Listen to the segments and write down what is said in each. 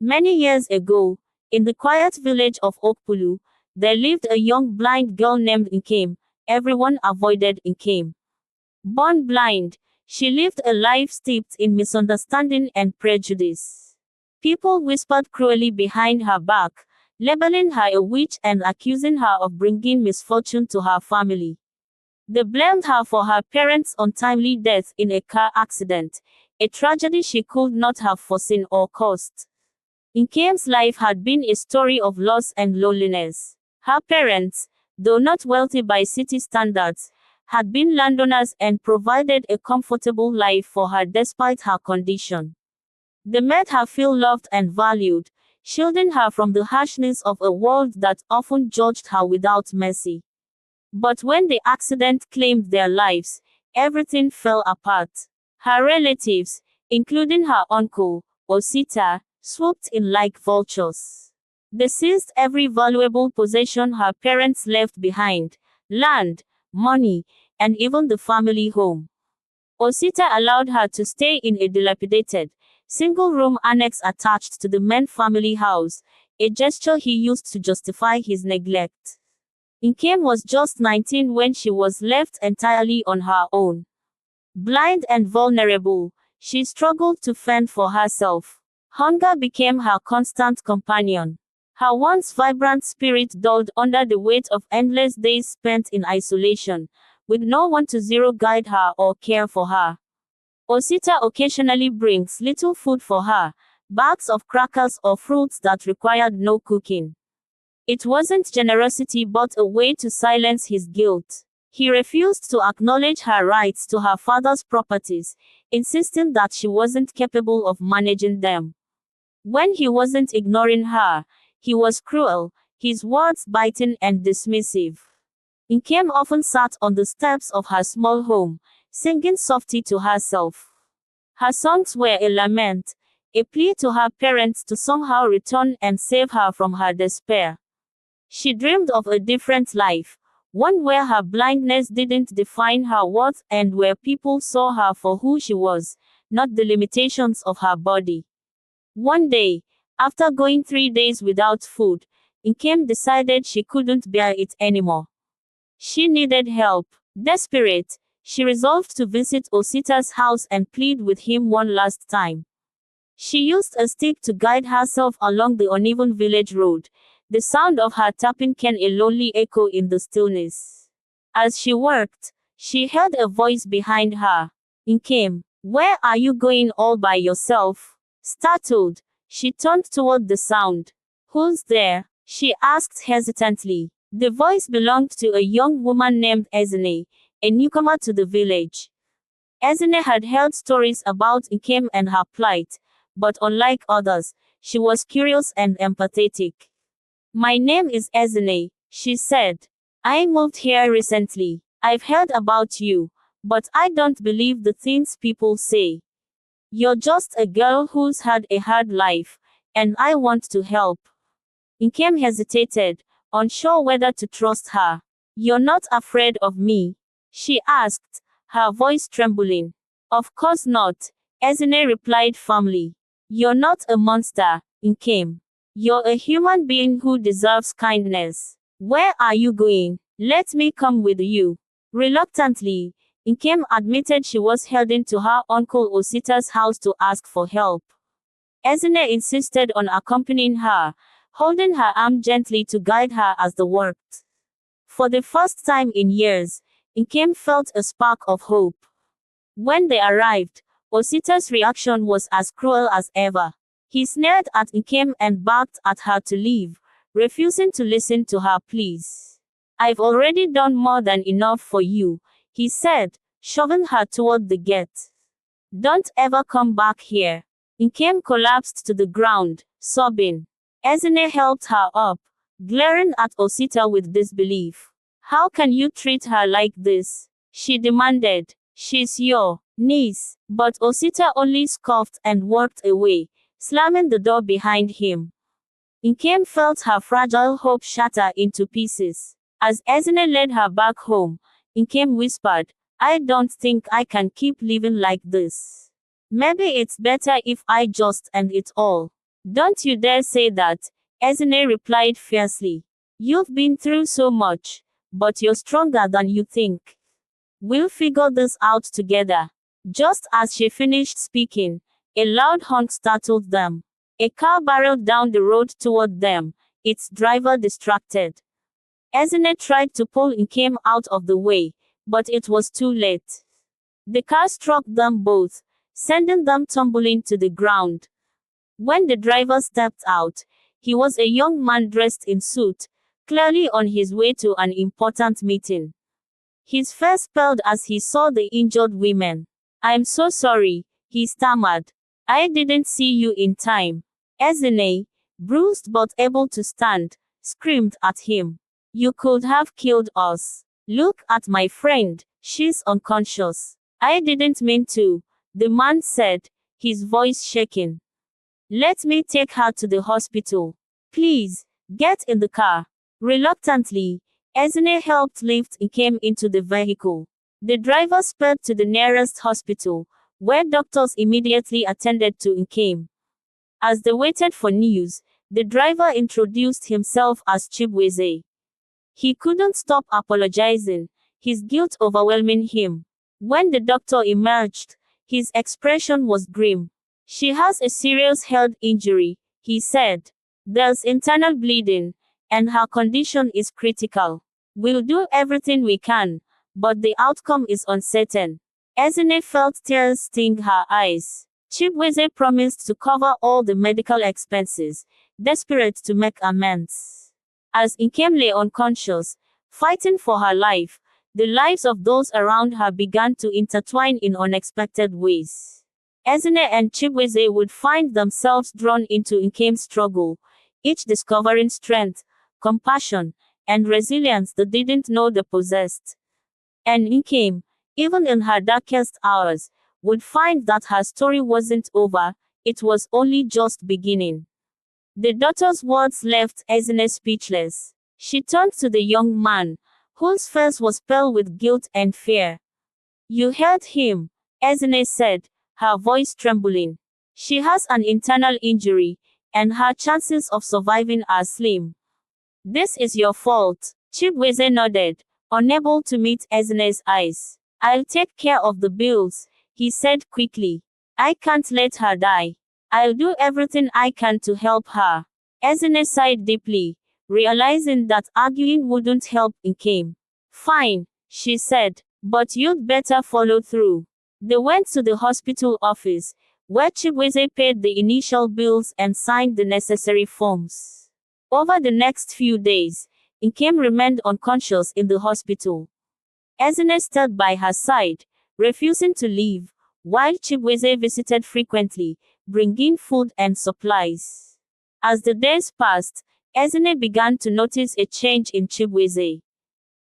Many years ago, in the quiet village of Okpulu, there lived a young blind girl named Nkem. Everyone avoided Nkem. Born blind, she lived a life steeped in misunderstanding and prejudice. People whispered cruelly behind her back, labeling her a witch and accusing her of bringing misfortune to her family. They blamed her for her parents' untimely death in a car accident, a tragedy she could not have foreseen or caused. Nkem's life had been a story of loss and loneliness. Her parents, though not wealthy by city standards, had been landowners and provided a comfortable life for her despite her condition. They made her feel loved and valued, shielding her from the harshness of a world that often judged her without mercy. But when the accident claimed their lives, everything fell apart. Her relatives, including her uncle, Osita, swooped in like vultures. They seized every valuable possession her parents left behind: land, money, and even the family home. Osita allowed her to stay in a dilapidated, single-room annex attached to the main family house, a gesture he used to justify his neglect. Nkem was just 19 when she was left entirely on her own. Blind and vulnerable, she struggled to fend for herself. Hunger became her constant companion. Her once vibrant spirit dulled under the weight of endless days spent in isolation, with no one to guide her or care for her. Osita occasionally brings little food for her, bags of crackers or fruits that required no cooking. It wasn't generosity but a way to silence his guilt. He refused to acknowledge her rights to her father's properties, insisting that she wasn't capable of managing them. When he wasn't ignoring her, he was cruel, his words biting and dismissive. Nkem often sat on the steps of her small home, singing softly to herself. Her songs were a lament, a plea to her parents to somehow return and save her from her despair. She dreamed of a different life, one where her blindness didn't define her worth and where people saw her for who she was, not the limitations of her body. One day, after going 3 days without food, Nkem decided she couldn't bear it anymore. She needed help. Desperate, she resolved to visit Osita's house and plead with him one last time. She used a stick to guide herself along the uneven village road, the sound of her tapping can a lonely echo in the stillness. As she worked, she heard a voice behind her. Nkem, where are you going all by yourself? Startled, she turned toward the sound. Who's there? She asked hesitantly. The voice belonged to a young woman named Ezine, a newcomer to the village. Ezine had heard stories about Nkem and her plight, but unlike others, she was curious and empathetic. My name is Ezine, she said. I moved here recently. I've heard about you, but I don't believe the things people say. You're just a girl who's had a hard life, and I want to help. Nkem hesitated, unsure whether to trust her. You're not afraid of me? She asked, her voice trembling. Of course not, Ezine replied firmly. You're not a monster, Nkem. You're a human being who deserves kindness. Where are you going? Let me come with you. Reluctantly, Nkem admitted she was heading to her uncle Osita's house to ask for help. Ezine insisted on accompanying her, holding her arm gently to guide her as they worked. For the first time in years, Nkem felt a spark of hope. When they arrived, Osita's reaction was as cruel as ever. He sneered at Nkem and barked at her to leave, refusing to listen to her pleas. I've already done more than enough for you, he said, shoving her toward the gate. Don't ever come back here. Nkem collapsed to the ground, sobbing. Ezine helped her up, glaring at Osita with disbelief. How can you treat her like this? She demanded. She's your niece. But Osita only scoffed and walked away, slamming the door behind him. Nkem felt her fragile hope shatter into pieces. As Ezine led her back home, Nkem whispered, I don't think I can keep living like this. Maybe it's better if I just end it all. Don't you dare say that, Ezine replied fiercely. You've been through so much, but you're stronger than you think. We'll figure this out together. Just as she finished speaking, a loud honk startled them. A car barreled down the road toward them, its driver distracted. Ezine tried to pull Nkem out of the way, but it was too late. The car struck them both, sending them tumbling to the ground. When the driver stepped out, he was a young man dressed in suit, clearly on his way to an important meeting. His face paled as he saw the injured women. I'm so sorry, he stammered. I didn't see you in time. Ezine, bruised but able to stand, screamed at him. You could have killed us. Look at my friend, she's unconscious. I didn't mean to, the man said, his voice shaking. Let me take her to the hospital. Please, get in the car. Reluctantly, Ezine helped lift Nkem into the vehicle. The driver sped to the nearest hospital, where doctors immediately attended to Nkem. As they waited for news, the driver introduced himself as Chibueze. He couldn't stop apologizing, his guilt overwhelming him. When the doctor emerged, his expression was grim. She has a serious head injury, he said. There's internal bleeding, and her condition is critical. We'll do everything we can, but the outcome is uncertain. Ezine felt tears sting her eyes. Chibueze promised to cover all the medical expenses, desperate to make amends. As Nkem lay unconscious, fighting for her life, the lives of those around her began to intertwine in unexpected ways. Ezine and Chibueze would find themselves drawn into Nkem's struggle, each discovering strength, compassion, and resilience they didn't know they possessed. And Nkem, even in her darkest hours, would find that her story wasn't over, it was only just beginning. The daughter's words left Ezine speechless. She turned to the young man, whose face was pale with guilt and fear. You heard him, Ezine said, her voice trembling. She has an internal injury, and her chances of surviving are slim. This is your fault, Chibueze nodded, unable to meet Ezine's eyes. I'll take care of the bills, he said quickly. I can't let her die. I'll do everything I can to help her. Ezine sighed deeply, realizing that arguing wouldn't help Nkem. Fine, she said, but you'd better follow through. They went to the hospital office, where Chibueze paid the initial bills and signed the necessary forms. Over the next few days, Nkem remained unconscious in the hospital. Ezine stayed by her side, refusing to leave, while Chibueze visited frequently, bringing food and supplies. As the days passed, Ezine began to notice a change in Chibueze.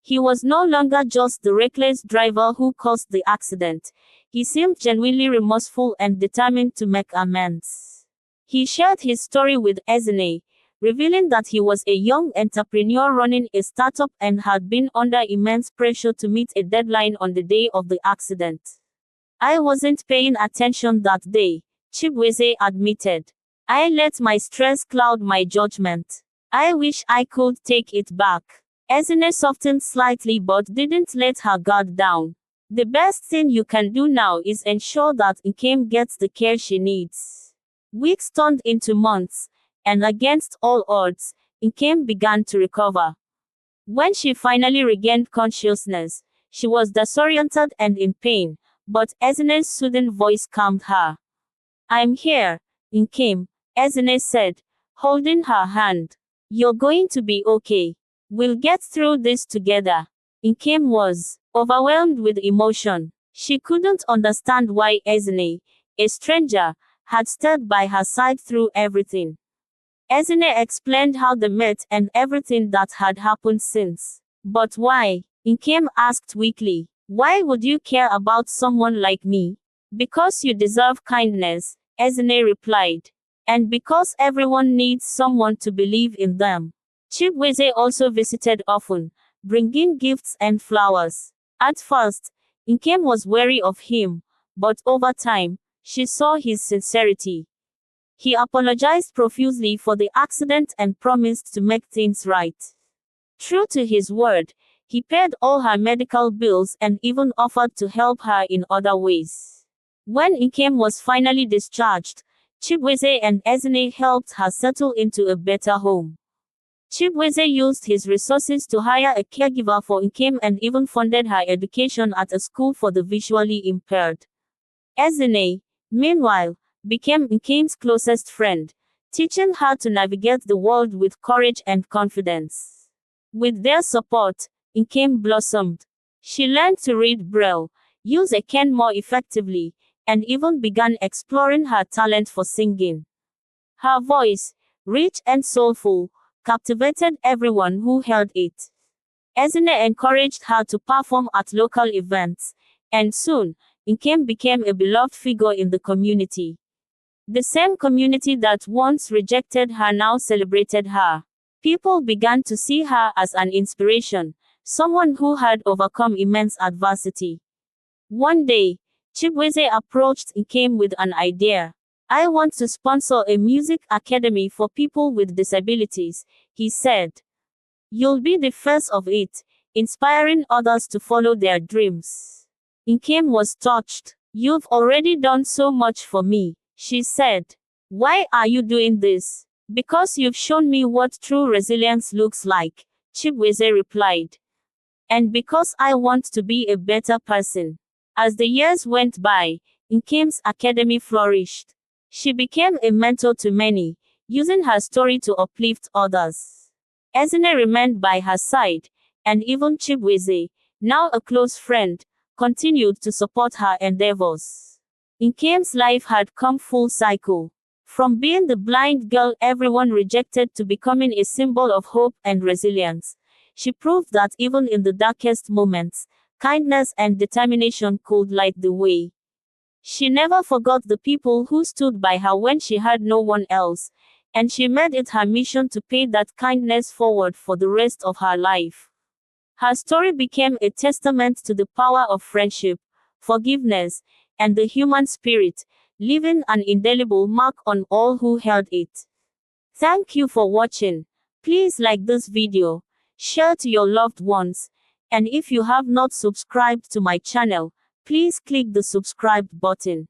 He was no longer just the reckless driver who caused the accident. He seemed genuinely remorseful and determined to make amends. He shared his story with Ezine, revealing that he was a young entrepreneur running a startup and had been under immense pressure to meet a deadline on the day of the accident. I wasn't paying attention that day, Chibueze admitted. I let my stress cloud my judgment. I wish I could take it back. Ezine softened slightly but didn't let her guard down. The best thing you can do now is ensure that Nkem gets the care she needs. Weeks turned into months, and against all odds, Nkem began to recover. When she finally regained consciousness, she was disoriented and in pain, but Ezine's soothing voice calmed her. I'm here, Nkem, Ezine said, holding her hand. You're going to be okay. We'll get through this together. Nkem was overwhelmed with emotion. She couldn't understand why Ezine, a stranger, had stayed by her side through everything. Ezine explained how they met and everything that had happened since. But why? Nkem asked weakly. Why would you care about someone like me? Because you deserve kindness, Ezine replied. And because everyone needs someone to believe in them. Chibueze also visited often, bringing gifts and flowers. At first, Nkem was wary of him, but over time, she saw his sincerity. He apologized profusely for the accident and promised to make things right. True to his word, he paid all her medical bills and even offered to help her in other ways. When Nkem was finally discharged, Chibueze and Ezinne helped her settle into a better home. Chibueze used his resources to hire a caregiver for Nkem and even funded her education at a school for the visually impaired. Ezinne, meanwhile, became Nkem's closest friend, teaching her to navigate the world with courage and confidence. With their support, Nkem blossomed. She learned to read Braille, use a cane more effectively, and even began exploring her talent for singing. Her voice, rich and soulful, captivated everyone who heard it. Ezinne encouraged her to perform at local events, and soon, Nkem became a beloved figure in the community. The same community that once rejected her now celebrated her. People began to see her as an inspiration, someone who had overcome immense adversity. One day, Chibueze approached Nkem with an idea. "I want to sponsor a music academy for people with disabilities," he said. "You'll be the first of it, inspiring others to follow their dreams." Nkem was touched. "You've already done so much for me," she said. "Why are you doing this?" "Because you've shown me what true resilience looks like," Chibueze replied. "And because I want to be a better person." As the years went by, Nkem's academy flourished. She became a mentor to many, using her story to uplift others. Ezinne remained by her side, and even Chibueze, now a close friend, continued to support her endeavors. Nkem's life had come full cycle. From being the blind girl everyone rejected to becoming a symbol of hope and resilience, she proved that even in the darkest moments, kindness and determination could light the way. She never forgot the people who stood by her when she had no one else, and she made it her mission to pay that kindness forward for the rest of her life. Her story became a testament to the power of friendship, forgiveness, and the human spirit, leaving an indelible mark on all who held it. Thank you for watching. Please like this video, share to your loved ones, and if you have not subscribed to my channel, please click the subscribe button.